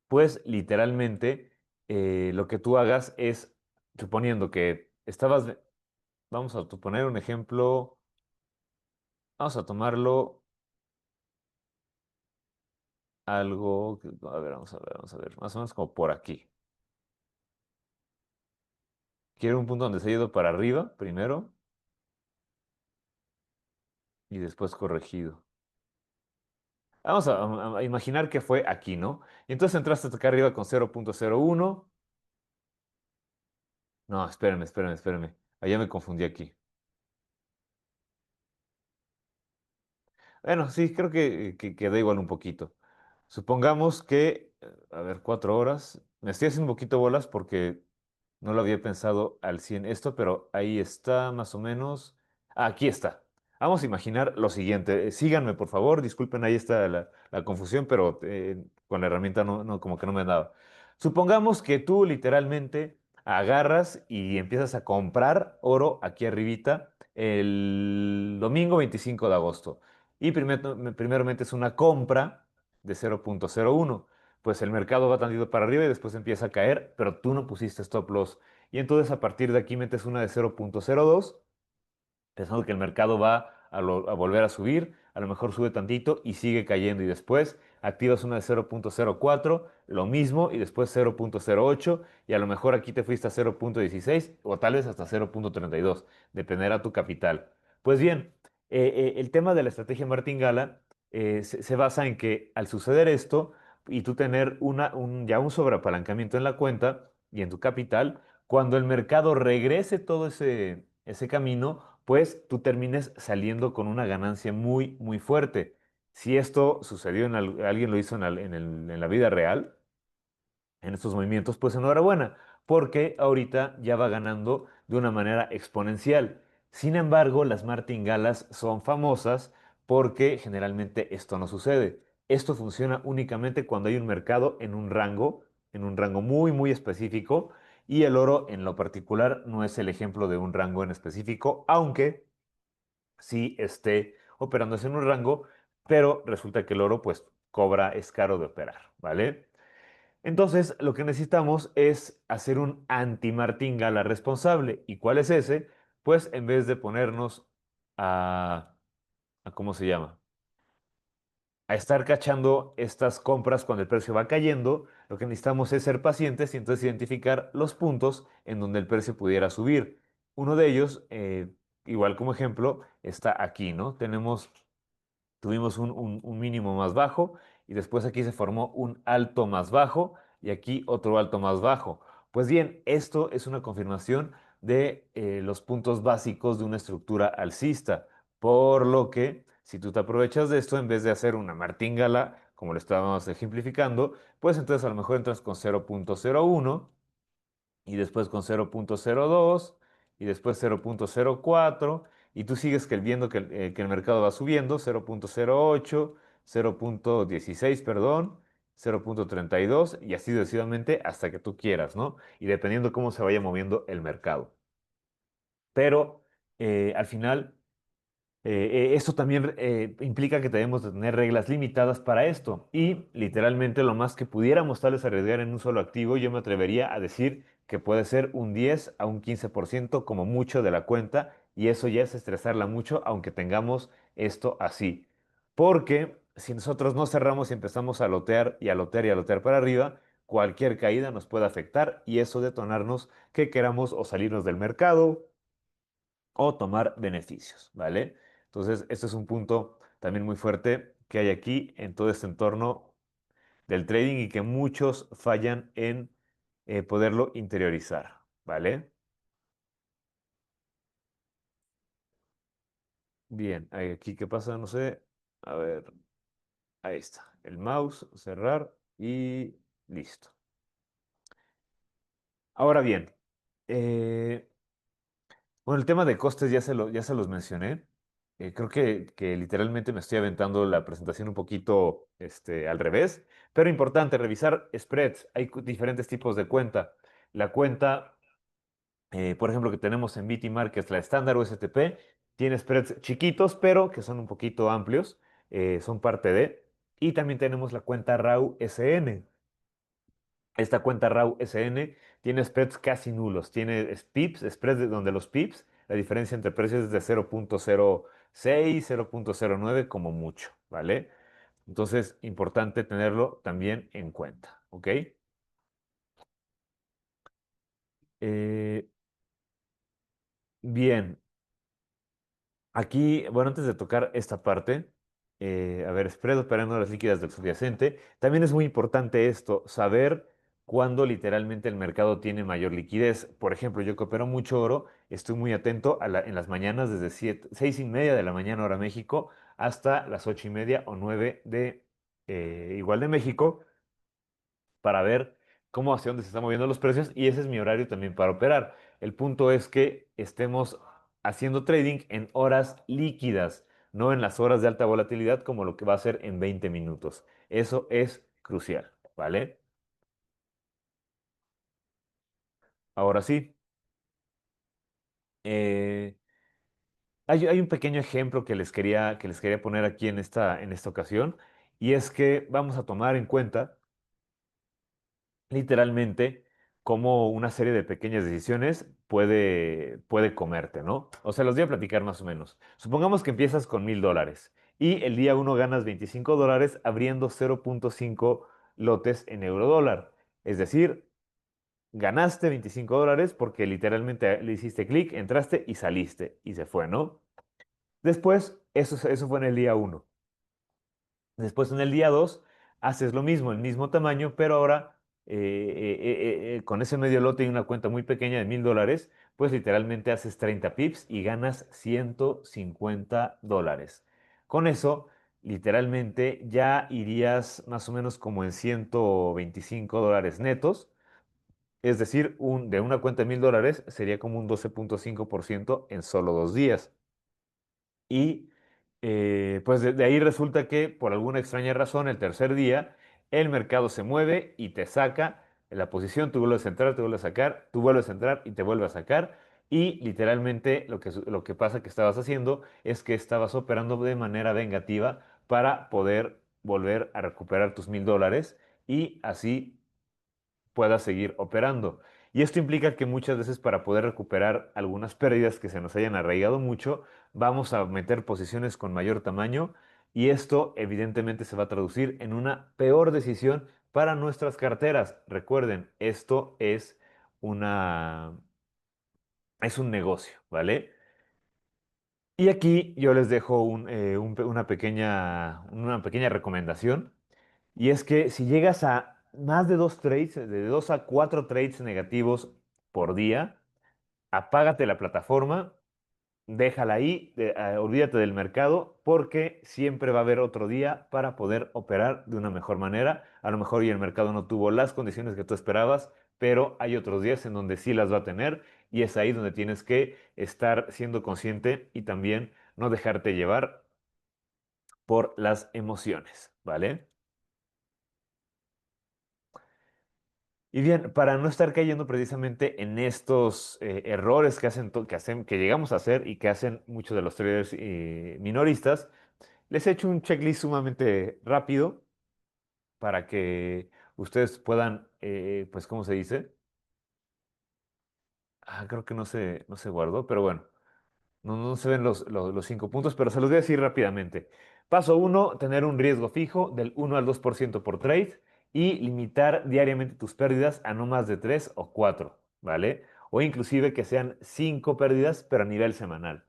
pues literalmente lo que tú hagas es, suponiendo que vamos a poner un ejemplo, vamos a tomarlo algo, a ver, vamos a ver, más o menos como por aquí. Quiero un punto donde se ha ido para arriba primero y después corregido. Vamos a imaginar que fue aquí, ¿no? Y entonces entraste acá arriba con 0.01. No, espérenme. Allá me confundí aquí. Bueno, sí, creo que da igual un poquito. Supongamos que, a ver, 4 horas. Me estoy haciendo un poquito bolas porque no lo había pensado al 100 esto, pero ahí está más o menos. Aquí está. Vamos a imaginar lo siguiente. Síganme, por favor. Disculpen, ahí está la confusión, pero con la herramienta como que no me daba. Supongamos que tú literalmente agarras y empiezas a comprar oro aquí arribita el domingo 25 de agosto. Y primeramente es una compra de 0.01. Pues el mercado va tantito para arriba y después empieza a caer, pero tú no pusiste stop loss. Y entonces a partir de aquí metes una de 0.02 pensando que el mercado va a volver a subir, a lo mejor sube tantito y sigue cayendo y después activas una de 0.04, lo mismo y después 0.08 y a lo mejor aquí te fuiste a 0.16 o tal vez hasta 0.32, dependerá tu capital. Pues bien, el tema de la estrategia martingala se basa en que al suceder esto y tú tener ya un sobreapalancamiento en la cuenta y en tu capital, cuando el mercado regrese todo ese camino, pues tú termines saliendo con una ganancia muy, muy fuerte. Si esto sucedió alguien lo hizo en la vida real, en estos movimientos, pues enhorabuena, porque ahorita ya va ganando de una manera exponencial. Sin embargo, las martingalas son famosas porque generalmente esto no sucede. Esto funciona únicamente cuando hay un mercado en un rango muy, muy específico, y el oro en lo particular no es el ejemplo de un rango en específico, aunque sí esté operándose en un rango, pero resulta que el oro pues cobra, es caro de operar, ¿vale? Entonces, lo que necesitamos es hacer un anti-martingala responsable. ¿Y cuál es ese? Pues en vez de ponernos a ¿cómo se llama? A estar cachando estas compras cuando el precio va cayendo, lo que necesitamos es ser pacientes y entonces identificar los puntos en donde el precio pudiera subir. Uno de ellos, igual como ejemplo, está aquí, ¿no? Tuvimos un mínimo más bajo y después aquí se formó un alto más bajo y aquí otro alto más bajo. Pues bien, esto es una confirmación de los puntos básicos de una estructura alcista, por lo que si tú te aprovechas de esto, en vez de hacer una martingala, como lo estábamos ejemplificando, pues entonces a lo mejor entras con 0,01 y después con 0,02 y después 0,04 y tú sigues viendo que el mercado va subiendo 0,08, 0,16, perdón, 0,32 y así sucesivamente hasta que tú quieras, ¿no? Y dependiendo cómo se vaya moviendo el mercado. Pero al final esto también implica que debemos de tener reglas limitadas para esto y literalmente lo más que pudiéramos tal vez arriesgar en un solo activo, yo me atrevería a decir que puede ser un 10 a un 15% como mucho de la cuenta y eso ya es estresarla mucho aunque tengamos esto así. Porque si nosotros no cerramos y empezamos a lotear y a lotear y a lotear para arriba, cualquier caída nos puede afectar y eso detonarnos que queramos o salirnos del mercado o tomar beneficios, ¿vale? Entonces, este es un punto también muy fuerte que hay aquí en todo este entorno del trading y que muchos fallan en poderlo interiorizar, ¿vale? Bien, aquí qué pasa, no sé. A ver, ahí está. El mouse, cerrar y listo. Ahora bien, eh, bueno, el tema de costes ya se los mencioné. Creo que literalmente me estoy aventando la presentación un poquito al revés, pero importante revisar spreads. Hay diferentes tipos de cuenta. La cuenta, por ejemplo, que tenemos en BT Markets, la estándar o STP, tiene spreads chiquitos, pero que son un poquito amplios, son parte de. Y también tenemos la cuenta RAW SN. Esta cuenta RAW SN tiene spreads casi nulos, tiene pips, spreads donde los pips, la diferencia entre precios es de 0,06, 0,09 como mucho, ¿vale? Entonces, importante tenerlo también en cuenta, ¿ok? Eh, bien, aquí, bueno, antes de tocar esta parte, a ver, spread operando las líquidas del subyacente, también es muy importante esto, saber cuándo literalmente el mercado tiene mayor liquidez. Por ejemplo, yo que opero mucho oro, estoy muy atento en las mañanas desde 6:30 de la mañana hora México hasta las 8:30 o 9 de igual de México para ver cómo hacia dónde se están moviendo los precios y ese es mi horario también para operar. El punto es que estemos haciendo trading en horas líquidas, no en las horas de alta volatilidad como lo que va a ser en 20 minutos. Eso es crucial, ¿vale? Ahora sí, eh, hay un pequeño ejemplo que les quería poner aquí en esta ocasión y es que vamos a tomar en cuenta literalmente cómo una serie de pequeñas decisiones puede comerte, ¿no? O sea, los voy a platicar más o menos. Supongamos que empiezas con $1,000 y el día uno ganas $25 abriendo 0,5 lotes en euro dólar. Es decir, ganaste $25 porque literalmente le hiciste clic, entraste y saliste y se fue, ¿no? Después, eso fue en el día uno. Después en el día 2 haces lo mismo, el mismo tamaño, pero ahora con ese medio lote y una cuenta muy pequeña de $1,000, pues literalmente haces 30 pips y ganas $150. Con eso, literalmente ya irías más o menos como en $125 netos, es decir, de una cuenta de $1,000 sería como un 12,5% en solo 2 días. Y Pues de ahí resulta que por alguna extraña razón el tercer día el mercado se mueve y te saca en la posición, tú vuelves a entrar, te vuelves a sacar, tú vuelves a entrar y te vuelve a sacar y literalmente lo que pasa que estabas haciendo es que estabas operando de manera vengativa para poder volver a recuperar tus $1,000 y así pueda seguir operando. Y esto implica que muchas veces para poder recuperar algunas pérdidas que se nos hayan arraigado mucho, vamos a meter posiciones con mayor tamaño y esto evidentemente se va a traducir en una peor decisión para nuestras carteras. Recuerden, esto es un negocio, ¿vale? Y aquí yo les dejo una pequeña recomendación. Y es que si llegas a más de dos trades, de dos a cuatro trades negativos por día, apágate la plataforma, déjala ahí, olvídate del mercado, porque siempre va a haber otro día para poder operar de una mejor manera. A lo mejor y el mercado no tuvo las condiciones que tú esperabas, pero hay otros días en donde sí las va a tener y es ahí donde tienes que estar siendo consciente y también no dejarte llevar por las emociones, ¿vale? Y bien, para no estar cayendo precisamente en estos errores que llegamos a hacer y que hacen muchos de los traders minoristas, les he hecho un checklist sumamente rápido para que ustedes puedan, pues, ¿cómo se dice? Creo que no se guardó, pero bueno. No se ven los 5 puntos, pero se los voy a decir rápidamente. Paso uno, tener un riesgo fijo del 1 al 2% por trade y limitar diariamente tus pérdidas a no más de 3 o 4, ¿vale? O inclusive que sean 5 pérdidas, pero a nivel semanal.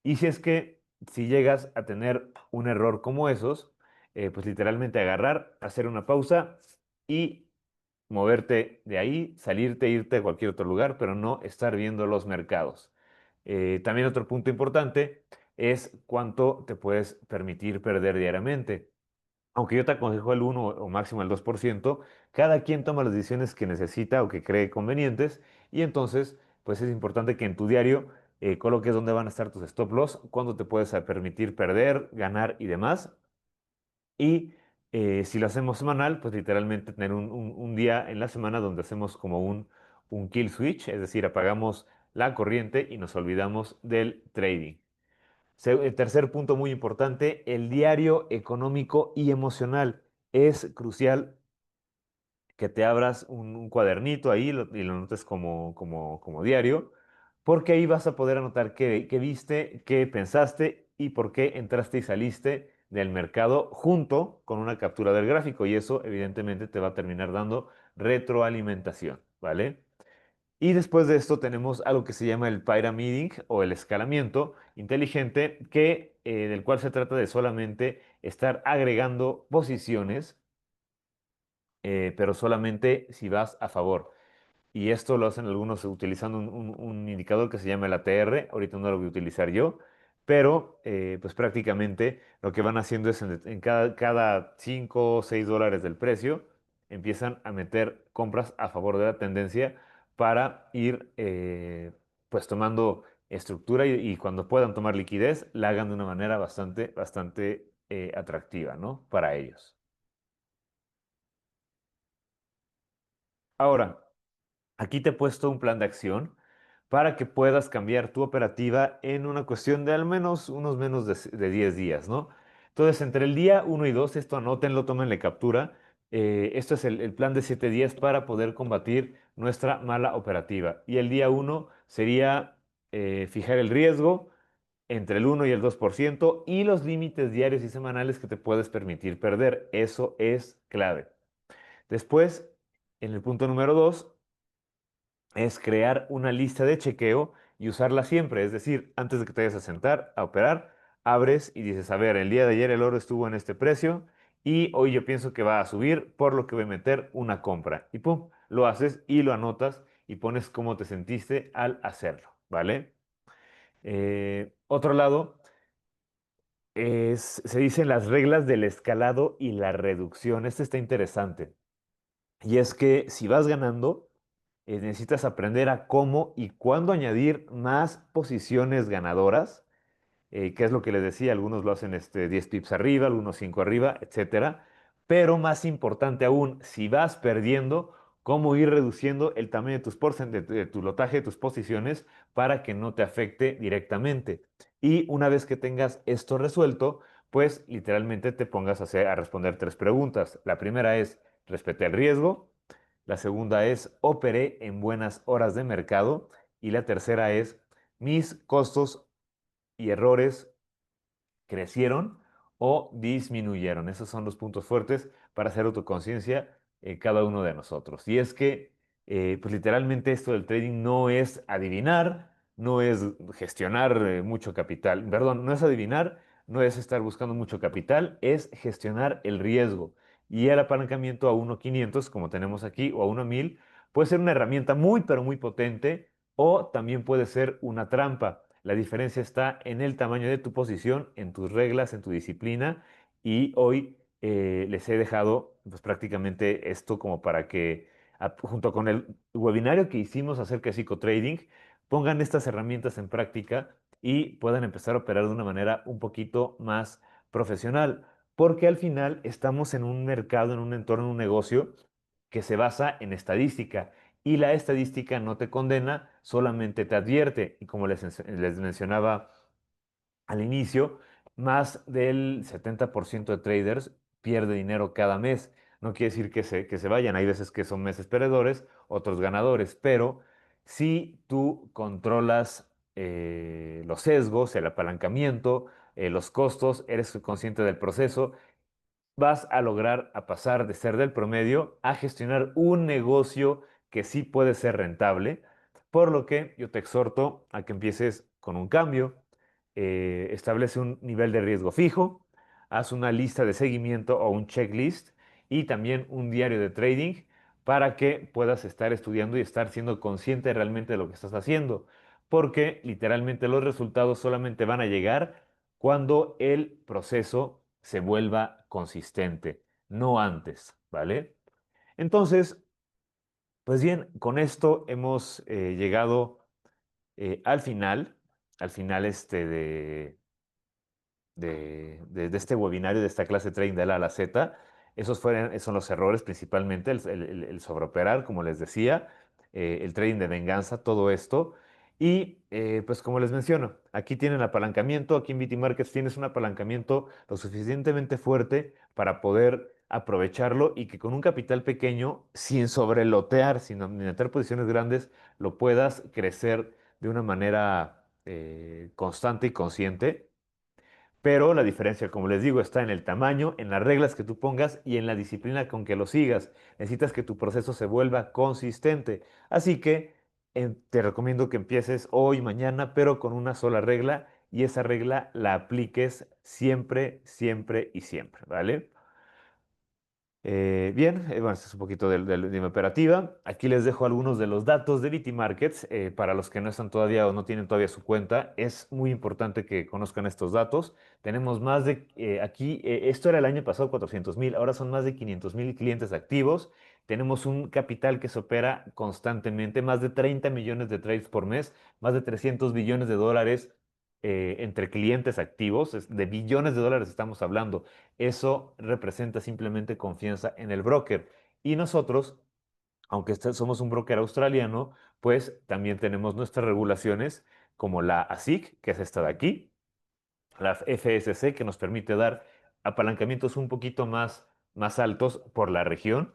Y si llegas a tener un error como esos, pues literalmente agarrar, hacer una pausa y moverte de ahí, salirte, irte a cualquier otro lugar, pero no estar viendo los mercados. También otro punto importante es cuánto te puedes permitir perder diariamente. Aunque yo te aconsejo el 1 o máximo el 2%, cada quien toma las decisiones que necesita o que cree convenientes y entonces pues es importante que en tu diario coloques dónde van a estar tus stop loss, cuándo te puedes permitir perder, ganar y demás. Y si lo hacemos semanal, pues literalmente tener un día en la semana donde hacemos como un kill switch, es decir, apagamos la corriente y nos olvidamos del trading. El tercer punto muy importante, el diario económico y emocional. Es crucial que te abras un cuadernito ahí y lo notes como diario, porque ahí vas a poder anotar qué viste, qué pensaste y por qué entraste y saliste del mercado junto con una captura del gráfico y eso evidentemente te va a terminar dando retroalimentación, ¿vale? Y después de esto tenemos algo que se llama el pyramiding o el escalamiento inteligente, del cual se trata de solamente estar agregando posiciones, pero solamente si vas a favor. Y esto lo hacen algunos utilizando un indicador que se llama el ATR. Ahorita no lo voy a utilizar yo, pero pues prácticamente lo que van haciendo es en cada 5 o 6 dólares del precio, empiezan a meter compras a favor de la tendencia para ir pues tomando estructura y cuando puedan tomar liquidez, la hagan de una manera bastante atractiva, ¿no? Para ellos. Ahora, aquí te he puesto un plan de acción para que puedas cambiar tu operativa en una cuestión de al menos unos menos de 10 días, ¿no? Entonces, entre el día uno y 2, esto anótenlo, tómenle captura. Esto es el plan de 7 días para poder combatir nuestra mala operativa. Y el día uno sería fijar el riesgo entre el 1 y el 2% y los límites diarios y semanales que te puedes permitir perder. Eso es clave. Después, en el punto número 2 es crear una lista de chequeo y usarla siempre. Es decir, antes de que te vayas a sentar a operar, abres y dices, a ver, el día de ayer el oro estuvo en este precio y hoy yo pienso que va a subir, por lo que voy a meter una compra. Y pum, lo haces y lo anotas y pones cómo te sentiste al hacerlo, ¿vale? Otro lado se dicen las reglas del escalado y la reducción. Este está interesante. Y es que si vas ganando, necesitas aprender a cómo y cuándo añadir más posiciones ganadoras ¿Qué es lo que les decía? Algunos lo hacen 10 pips arriba, algunos 5 arriba, etcétera. Pero más importante aún, si vas perdiendo, cómo ir reduciendo el tamaño de de tu lotaje, de tus posiciones, para que no te afecte directamente. Y una vez que tengas esto resuelto, pues literalmente te pongas a responder tres preguntas. La primera es, ¿respeté el riesgo? La segunda es, ¿operé en buenas horas de mercado? Y la tercera es, ¿mis costos y errores crecieron o disminuyeron? Esos son los puntos fuertes para hacer autoconciencia cada uno de nosotros. Y es que, pues literalmente esto del trading no es adivinar, no es gestionar mucho capital, perdón, no es adivinar, no es estar buscando mucho capital, es gestionar el riesgo. Y el apalancamiento a 1.500, como tenemos aquí, o a 1.1000, puede ser una herramienta muy, pero muy potente, o también puede ser una trampa. La diferencia está en el tamaño de tu posición, en tus reglas, en tu disciplina. Y hoy les he dejado pues, prácticamente esto como para que, junto con el webinario que hicimos acerca de psicotrading, pongan estas herramientas en práctica y puedan empezar a operar de una manera un poquito más profesional. Porque al final estamos en un mercado, en un entorno, en un negocio que se basa en estadística y la estadística no te condena, solamente te advierte. Y como les mencionaba al inicio, más del 70% de traders pierde dinero cada mes. No quiere decir que se vayan, hay veces que son meses perdedores, otros ganadores, pero si tú controlas los sesgos, el apalancamiento, los costos, eres consciente del proceso, vas a lograr a pasar de ser del promedio a gestionar un negocio que sí puede ser rentable, por lo que yo te exhorto a que empieces con un cambio, establece un nivel de riesgo fijo, haz una lista de seguimiento o un checklist y también un diario de trading para que puedas estar estudiando y estar siendo consciente realmente de lo que estás haciendo, porque literalmente los resultados solamente van a llegar cuando el proceso se vuelva consistente, no antes, ¿vale? Entonces, pues bien, con esto hemos llegado al final de este webinario, de esta clase de trading de la A a la Z. Esos son los errores principalmente, el sobreoperar, como les decía, el trading de venganza, todo esto. Y pues como les menciono, aquí tienen apalancamiento, aquí en BT Markets tienes un apalancamiento lo suficientemente fuerte para poder aprovecharlo y que con un capital pequeño, sin sobrelotear, sin meter posiciones grandes, lo puedas crecer de una manera constante y consciente, pero la diferencia, como les digo, está en el tamaño, en las reglas que tú pongas y en la disciplina con que lo sigas. Necesitas que tu proceso se vuelva consistente. Así que te recomiendo que empieces hoy, mañana, pero con una sola regla y esa regla la apliques siempre, siempre y siempre, ¿vale? Bien, bueno, esto es un poquito de mi operativa. Aquí les dejo algunos de los datos de BT Markets. Para los que no están todavía o no tienen todavía su cuenta, es muy importante que conozcan estos datos. Tenemos más de, aquí, esto era el año pasado 400,000, ahora son más de 500,000 clientes activos. Tenemos un capital que se opera constantemente, más de 30 millones de trades por mes, más de 300 billones de dólares entre clientes activos, de billones de dólares estamos hablando. Eso representa simplemente confianza en el broker. Y nosotros, aunque somos un broker australiano, pues también tenemos nuestras regulaciones como la ASIC, que es esta de aquí, la FSC, que nos permite dar apalancamientos un poquito más altos por la región.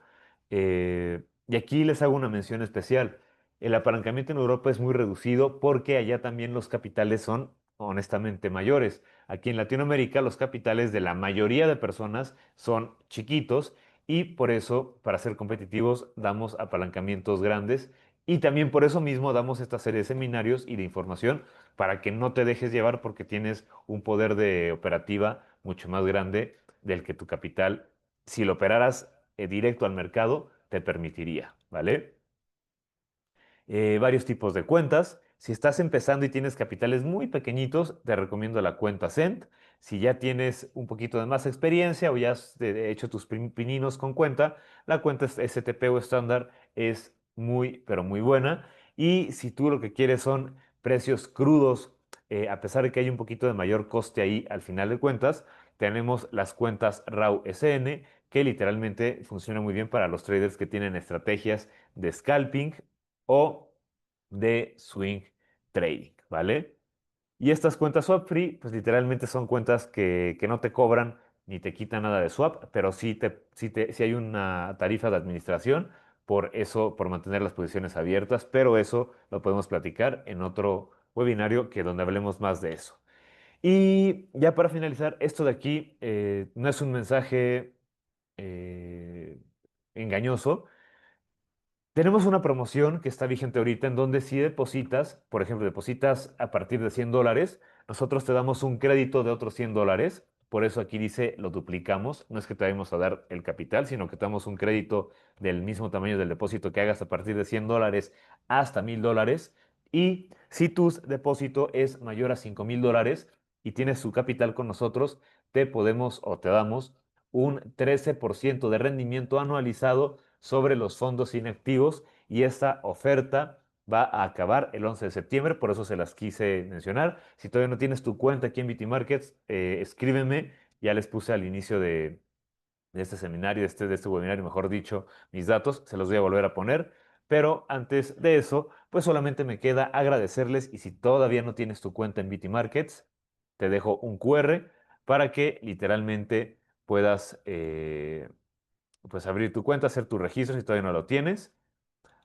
Y aquí les hago una mención especial. El apalancamiento en Europa es muy reducido porque allá también los capitales son honestamente mayores. Aquí en Latinoamérica los capitales de la mayoría de personas son chiquitos y por eso, para ser competitivos, damos apalancamientos grandes y también por eso mismo damos esta serie de seminarios y de información para que no te dejes llevar porque tienes un poder de operativa mucho más grande del que tu capital, si lo operaras directo al mercado, te permitiría, ¿vale? Varios tipos de cuentas. Si estás empezando y tienes capitales muy pequeñitos, te recomiendo la cuenta Cent. Si ya tienes un poquito de más experiencia o ya has hecho tus pininos con cuenta, la cuenta STP o estándar es muy, pero muy buena. Y si tú lo que quieres son precios crudos a pesar de que hay un poquito de mayor coste ahí al final de cuentas, tenemos las cuentas RAW SN, que literalmente funcionan muy bien para los traders que tienen estrategias de scalping o de swing trading, ¿vale? Y estas cuentas swap free, pues literalmente son cuentas que no te cobran ni te quitan nada de swap, pero sí hay una tarifa de administración por eso, por mantener las posiciones abiertas, pero eso lo podemos platicar en otro webinario que donde hablemos más de eso. Y ya para finalizar, esto de aquí no es un mensaje eh, engañoso. Tenemos una promoción que está vigente ahorita en donde si depositas, por ejemplo, depositas a partir de $100, nosotros te damos un crédito de otros $100. Por eso aquí dice lo duplicamos. No es que te vayamos a dar el capital, sino que te damos un crédito del mismo tamaño del depósito que hagas a partir de $100 hasta $1000. Y si tu depósito es mayor a $5000 y tienes su capital con nosotros, te podemos o te damos un 13% de rendimiento anualizado sobre los fondos inactivos y esta oferta va a acabar el 11 de septiembre, por eso se las quise mencionar. Si todavía no tienes tu cuenta aquí en BT Markets, escríbeme, ya les puse al inicio de este seminario, de este webinario, mejor dicho, mis datos, se los voy a volver a poner. Pero antes de eso, pues solamente me queda agradecerles y si todavía no tienes tu cuenta en BT Markets, te dejo un QR para que literalmente puedas pues abrir tu cuenta, hacer tu registro si todavía no lo tienes.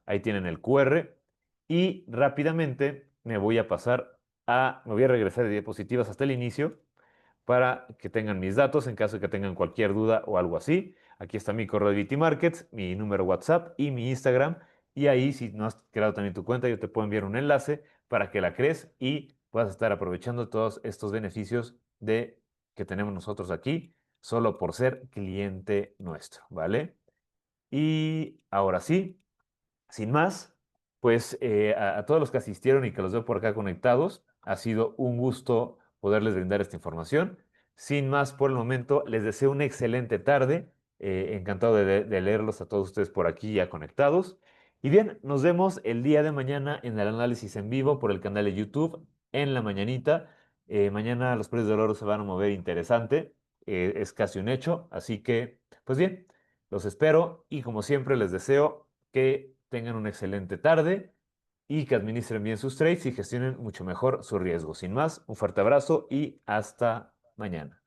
Ahí tienen el QR. Y rápidamente me voy a regresar de diapositivas hasta el inicio para que tengan mis datos en caso de que tengan cualquier duda o algo así. Aquí está mi correo de BT Markets, mi número WhatsApp y mi Instagram. Y ahí, si no has creado también tu cuenta, yo te puedo enviar un enlace para que la crees y puedas estar aprovechando todos estos beneficios que tenemos nosotros aquí solo por ser cliente nuestro, ¿vale? Y ahora sí, sin más, pues a todos los que asistieron y que los veo por acá conectados, ha sido un gusto poderles brindar esta información. Sin más por el momento, les deseo una excelente tarde. Encantado de leerlos a todos ustedes por aquí ya conectados. Y bien, nos vemos el día de mañana en el análisis en vivo por el canal de YouTube en la mañanita. Mañana los precios del oro se van a mover interesante. Es casi un hecho. Así que, pues bien, los espero y como siempre les deseo que tengan una excelente tarde y que administren bien sus trades y gestionen mucho mejor su riesgo. Sin más, un fuerte abrazo y hasta mañana.